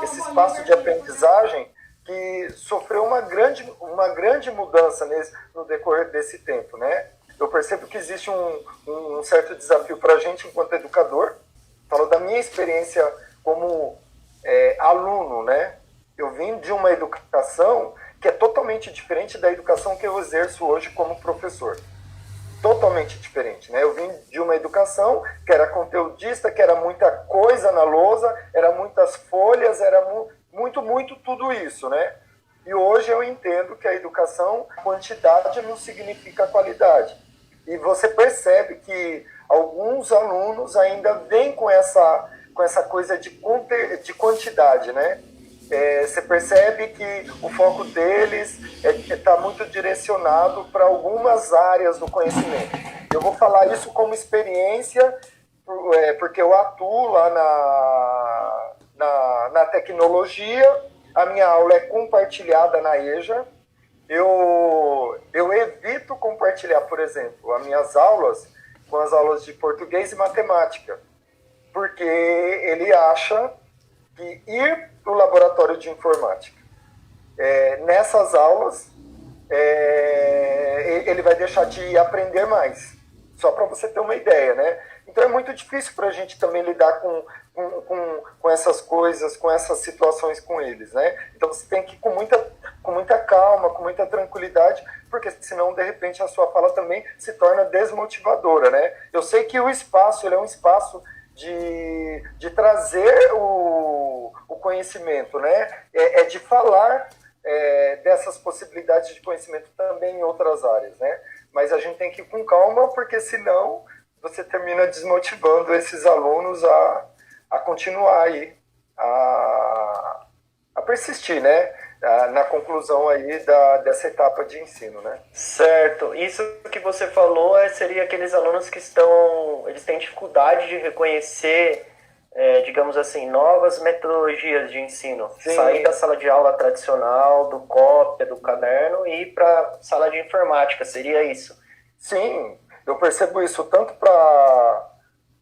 esse espaço de aprendizagem que sofreu uma grande mudança no decorrer desse tempo, né? Eu percebo que existe um certo desafio para a gente enquanto educador. Falo da minha experiência como aluno, né? Eu vim de uma educação que é totalmente diferente da educação que eu exerço hoje como professor. Totalmente diferente, né? Eu vim de uma educação que era conteudista, que era muita coisa na lousa, era muitas folhas, era muito tudo isso, né? E hoje eu entendo que a educação, quantidade não significa qualidade. E você percebe que alguns alunos ainda vêm com essa coisa de quantidade, né? Você percebe que o foco deles está muito direcionado para algumas áreas do conhecimento. Eu vou falar isso como experiência, porque eu atuo lá na tecnologia, a minha aula é compartilhada na EJA, eu evito compartilhar, por exemplo, as minhas aulas com as aulas de português e matemática, porque ele acha que ir para o laboratório de informática, nessas aulas, ele vai deixar de aprender mais. Só para você ter uma ideia, né? Então é muito difícil para a gente também lidar com essas coisas, com essas situações com eles, né? Então você tem que ir com muita calma, com muita tranquilidade, porque senão, de repente, a sua fala também se torna desmotivadora, né? Eu sei que o espaço, ele é um espaço de trazer o conhecimento, né? De falar dessas possibilidades de conhecimento também em outras áreas, né? Mas a gente tem que ir com calma, porque senão você termina desmotivando esses alunos a continuar aí, a persistir, né? Na conclusão aí dessa etapa de ensino, né? Certo. Isso que você falou seria aqueles alunos que eles têm dificuldade de reconhecer, digamos assim, novas metodologias de ensino. Sim. Sair da sala de aula tradicional, do cópia, do caderno e ir para a sala de informática, seria isso? Sim, eu percebo isso tanto para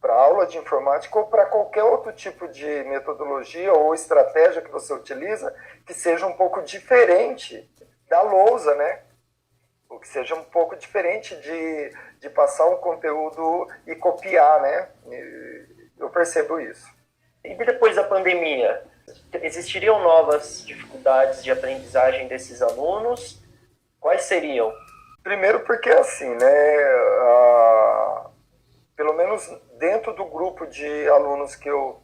aula de informática ou para qualquer outro tipo de metodologia ou estratégia que você utiliza, que seja um pouco diferente da lousa, né? Ou que seja um pouco diferente de passar um conteúdo e copiar, né? Eu percebo isso. E depois da pandemia, existiriam novas dificuldades de aprendizagem desses alunos? Quais seriam? Primeiro porque assim, né? Pelo menos dentro do grupo de alunos que eu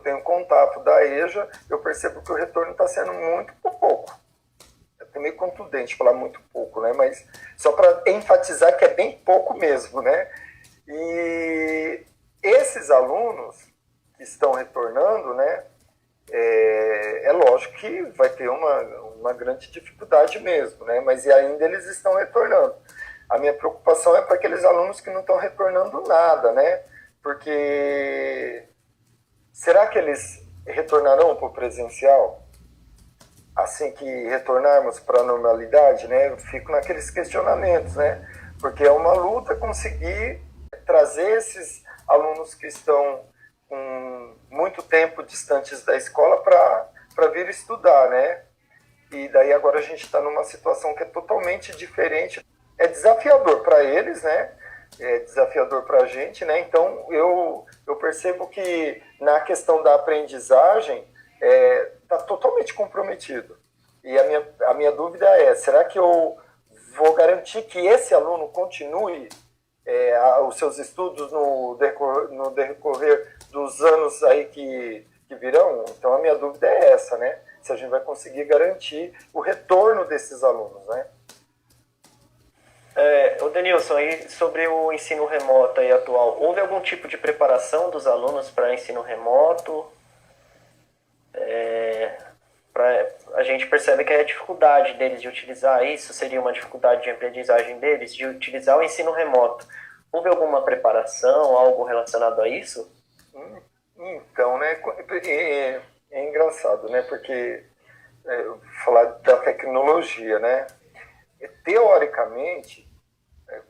tenho contato da EJA, eu percebo que o retorno está sendo muito pouco. É meio contundente falar muito pouco, né? Mas só para enfatizar que é bem pouco mesmo, né? E esses alunos que estão retornando, né? É lógico que vai ter uma grande dificuldade mesmo, né? Mas ainda eles estão retornando. A minha preocupação é para aqueles alunos que não estão retornando nada, né? Porque será que eles retornarão para o presencial? Assim que retornarmos para a normalidade, né? Eu fico naqueles questionamentos, né? Porque é uma luta conseguir trazer esses alunos que estão com muito tempo distantes da escola para vir estudar, né? E daí agora a gente está numa situação que é totalmente diferente. É desafiador para eles, né? É desafiador para a gente, né? Então eu percebo que na questão da aprendizagem está totalmente comprometido. E a minha dúvida é, será que eu vou garantir que esse aluno continue os seus estudos no decorrer dos anos aí que virão? Então a minha dúvida é essa, né? Se a gente vai conseguir garantir o retorno desses alunos, né? O Denilson, aí sobre o ensino remoto aí atual, houve algum tipo de preparação dos alunos para ensino remoto? A gente percebe que a dificuldade deles de utilizar isso seria uma dificuldade de aprendizagem deles, de utilizar o ensino remoto. Houve alguma preparação, algo relacionado a isso? Então, né, é engraçado, né, porque falar da tecnologia, né, teoricamente,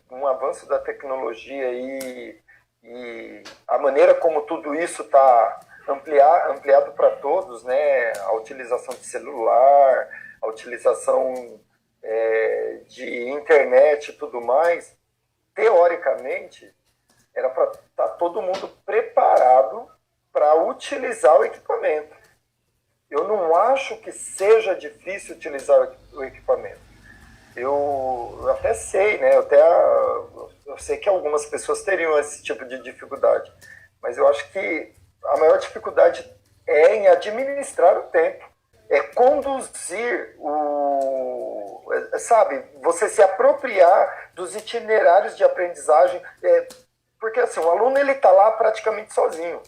com o avanço da tecnologia e a maneira como tudo isso está ampliado para todos, né? A utilização de celular, a utilização de internet e tudo mais, teoricamente, era para estar todo mundo preparado para utilizar o equipamento. Eu não acho que seja difícil utilizar o equipamento. Eu até sei, né? Eu sei que algumas pessoas teriam esse tipo de dificuldade, mas eu acho que a maior dificuldade é em administrar o tempo, é conduzir sabe, você se apropriar dos itinerários de aprendizagem, porque assim, o aluno ele está lá praticamente sozinho.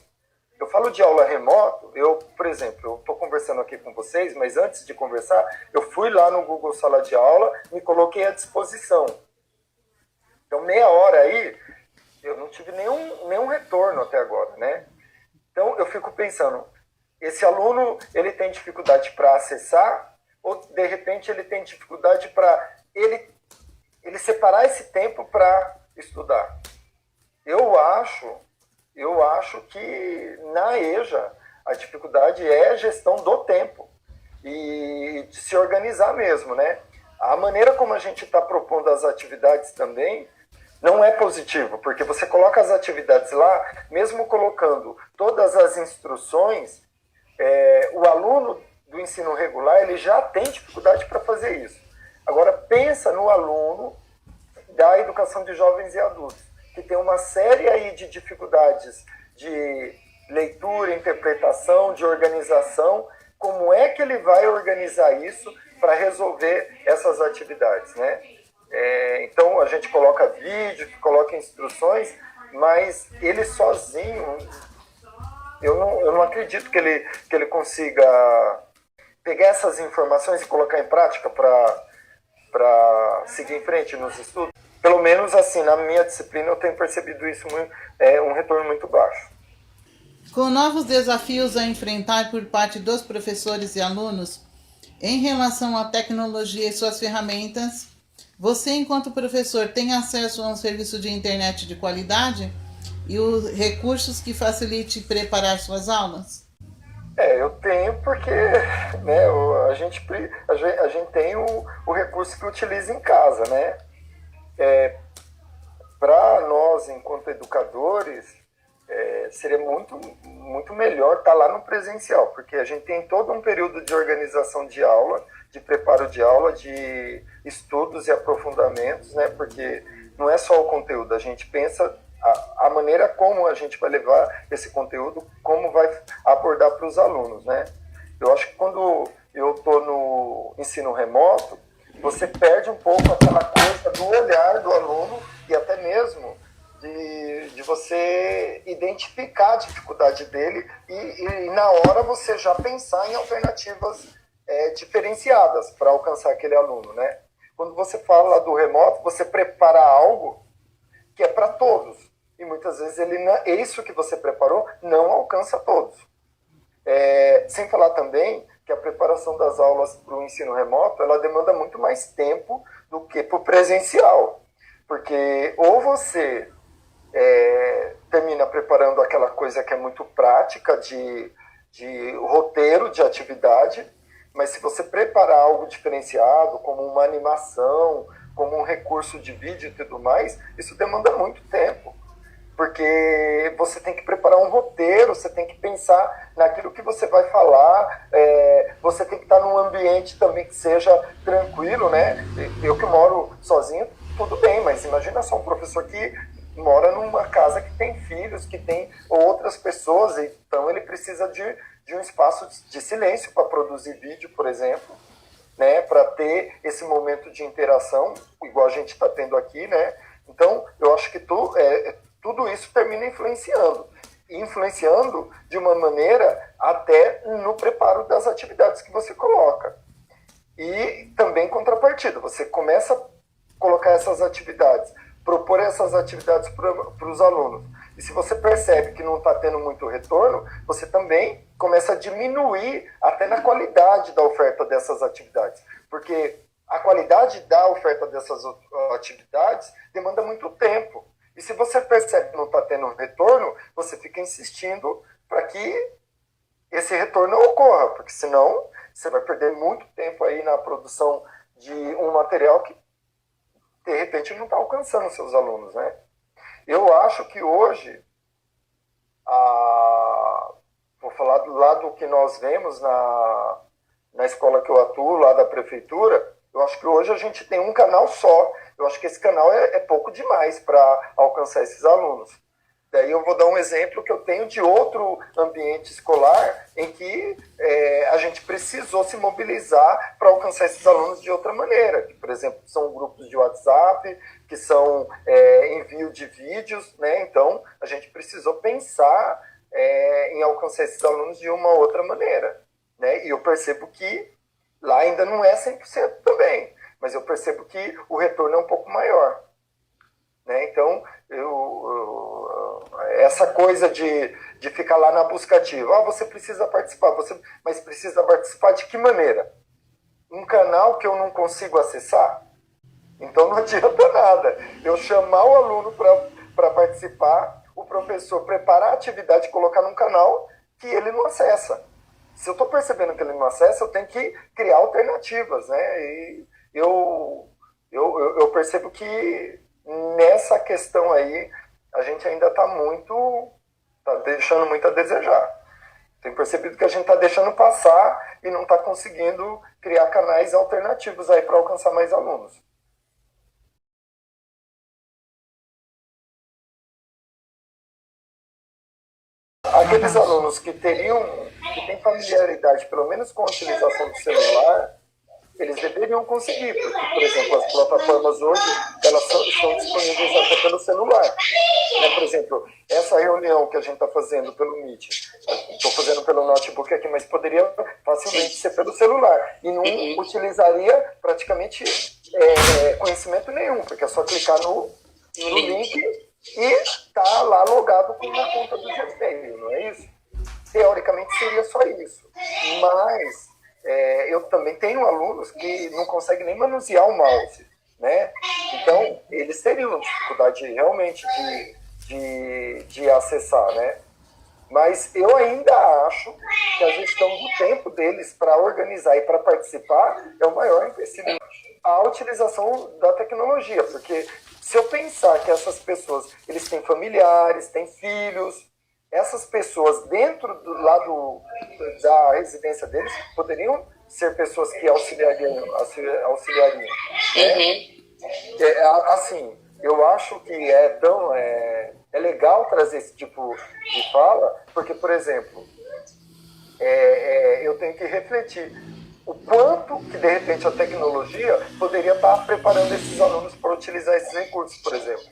Eu falo de aula remoto, por exemplo, eu estou conversando aqui com vocês, mas antes de conversar, eu fui lá no Google Sala de Aula, me coloquei à disposição. Então, meia hora aí, eu não tive nenhum retorno até agora, né? Então, eu fico pensando, esse aluno, ele tem dificuldade para acessar, ou, de repente, ele tem dificuldade para ele separar esse tempo para estudar. Eu acho que na EJA a dificuldade é a gestão do tempo e de se organizar mesmo, né? A maneira como a gente está propondo as atividades também não é positivo, porque você coloca as atividades lá, mesmo colocando todas as instruções, o aluno do ensino regular ele já tem dificuldade para fazer isso. Agora, pensa no aluno da educação de jovens e adultos, que tem uma série aí de dificuldades de leitura, interpretação, de organização. Como é que ele vai organizar isso para resolver essas atividades, né? Então, a gente coloca vídeo, coloca instruções, mas ele sozinho, eu não acredito que ele consiga pegar essas informações e colocar em prática para seguir em frente nos estudos. Pelo menos assim, na minha disciplina eu tenho percebido isso, um retorno muito baixo. Com novos desafios a enfrentar por parte dos professores e alunos, em relação à tecnologia e suas ferramentas, você, enquanto professor, tem acesso a um serviço de internet de qualidade e os recursos que facilite preparar suas aulas? Eu tenho porque, né, a gente tem o recurso que utiliza em casa, né? Para nós, enquanto educadores, seria muito, muito melhor estar lá no presencial, porque a gente tem todo um período de organização de aula, de preparo de aula, de estudos e aprofundamentos, né? Porque não é só o conteúdo, a gente pensa a maneira como a gente vai levar esse conteúdo, como vai abordar para os alunos, né? Eu acho que quando eu estou no ensino remoto, você perde um pouco aquela coisa do olhar do aluno e até mesmo de você identificar a dificuldade dele e na hora você já pensar em alternativas diferenciadas para alcançar aquele aluno, né? Quando você fala do remoto, você prepara algo que é para todos. E muitas vezes isso que você preparou não alcança todos. Sem falar também que a preparação das aulas para o ensino remoto, ela demanda muito mais tempo do que para o presencial. Porque ou você termina preparando aquela coisa que é muito prática de roteiro de atividade, mas se você preparar algo diferenciado, como uma animação, como um recurso de vídeo e tudo mais, isso demanda muito tempo. Porque você tem que preparar um roteiro, você tem que pensar naquilo que você vai falar, você tem que estar num ambiente também que seja tranquilo, né? Eu que moro sozinho, tudo bem, mas imagina só um professor que mora numa casa que tem filhos, que tem outras pessoas, então ele precisa de um espaço de silêncio para produzir vídeo, por exemplo, né? Para ter esse momento de interação, igual a gente está tendo aqui, né? Então, eu acho que tudo isso termina influenciando de uma maneira até no preparo das atividades que você coloca. E também contrapartida, você começa a colocar essas atividades, propor essas atividades para os alunos. E se você percebe que não está tendo muito retorno, você também começa a diminuir até na qualidade da oferta dessas atividades. Porque a qualidade da oferta dessas atividades demanda muito tempo. E se você percebe que não está tendo retorno, você fica insistindo para que esse retorno ocorra, porque senão você vai perder muito tempo aí na produção de um material que, de repente, não está alcançando os seus alunos, né? Eu acho que hoje, vou falar do lado que nós vemos na escola que eu atuo, lá da prefeitura, eu acho que hoje a gente tem um canal só. Eu acho que esse canal é pouco demais para alcançar esses alunos. Daí eu vou dar um exemplo que eu tenho de outro ambiente escolar em que a gente precisou se mobilizar para alcançar esses alunos de outra maneira. Que, por exemplo, são grupos de WhatsApp, que são envio de vídeos, né? Então, a gente precisou pensar em alcançar esses alunos de uma outra maneira, né? E eu percebo que lá ainda não é 100% também, mas eu percebo que o retorno é um pouco maior, né? Então, essa coisa de ficar lá na busca ativa, você precisa participar, mas precisa participar de que maneira? Um canal que eu não consigo acessar? Então não adianta nada eu chamar o aluno para participar, o professor preparar a atividade e colocar num canal que ele não acessa. Se eu estou percebendo que ele não acessa, eu tenho que criar alternativas, né? E eu percebo que nessa questão aí a gente ainda está deixando muito a desejar. Tenho percebido que a gente está deixando passar e não está conseguindo criar canais alternativos aí para alcançar mais alunos. Aqueles alunos que têm familiaridade, pelo menos com a utilização do celular, eles deveriam conseguir, porque, por exemplo, as plataformas hoje, elas estão disponíveis até pelo celular. Né? Por exemplo, essa reunião que a gente está fazendo pelo Meet, estou fazendo pelo notebook aqui, mas poderia facilmente ser pelo celular. E não utilizaria praticamente conhecimento nenhum, porque é só clicar no link e tá lá logado com uma conta do Gmail, não é isso? Teoricamente seria só isso. Mas eu também tenho alunos que não conseguem nem manusear o mouse, né? Então, eles teriam dificuldade realmente de acessar, né? Mas eu ainda acho que a gestão do tempo deles para organizar e para participar é o maior empecilho. A utilização da tecnologia, porque se eu pensar que essas pessoas, eles têm familiares, têm filhos, essas pessoas dentro da residência deles poderiam ser pessoas que auxiliariam, né? Assim, eu acho que é legal trazer esse tipo de fala, porque, por exemplo, eu tenho que refletir o quanto que, de repente, a tecnologia poderia estar preparando esses alunos para utilizar esses recursos, por exemplo.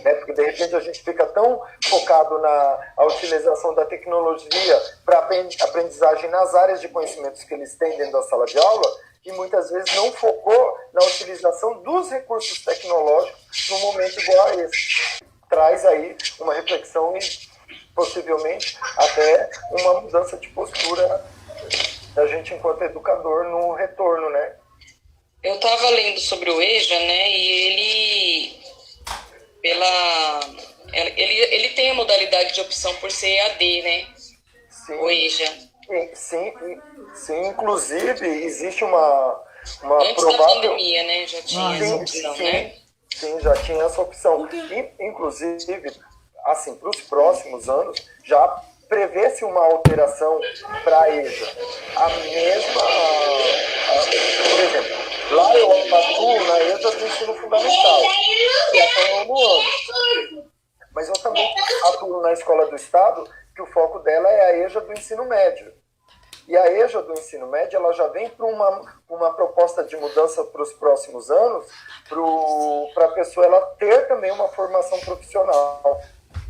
Né? Porque, de repente, a gente fica tão focado na utilização da tecnologia para aprendizagem nas áreas de conhecimentos que eles têm dentro da sala de aula, que muitas vezes não focou na utilização dos recursos tecnológicos num momento igual a esse. Traz aí uma reflexão e, possivelmente, até uma mudança de postura da gente enquanto educador no retorno, né? Eu estava lendo sobre o EJA, né, e ele tem a modalidade de opção por ser EAD, né? Sim. O EJA. Sim, inclusive existe uma Antes provável... da pandemia, né, já tinha essa opção, né? Sim, já tinha essa opção. E, inclusive, assim, para os próximos anos, já prevê-se uma alteração para a EJA. Por exemplo, lá eu atuo na EJA do ensino fundamental, que é até o 9º ano. Mas eu também atuo na escola do Estado, que o foco dela é a EJA do ensino médio. E a EJA do ensino médio, ela já vem para uma proposta de mudança para os próximos anos, para a pessoa ela ter também uma formação profissional.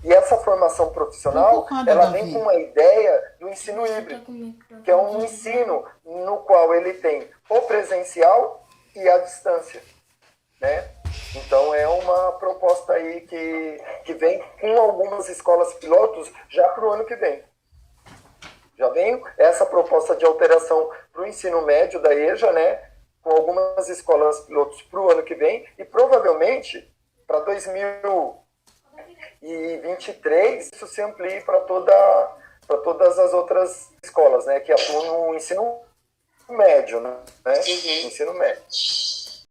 E essa formação profissional, ela vem com uma ideia do ensino híbrido, que é um ensino no qual ele tem o presencial e a distância, né? Então é uma proposta aí que vem com algumas escolas pilotos já para o ano que vem. Já vem essa proposta de alteração para o ensino médio da EJA, né? Com algumas escolas pilotos para o ano que vem e provavelmente para 2023 isso se amplie para toda todas as outras escolas, né, que atuam no ensino médio, né? Uhum. Ensino médio.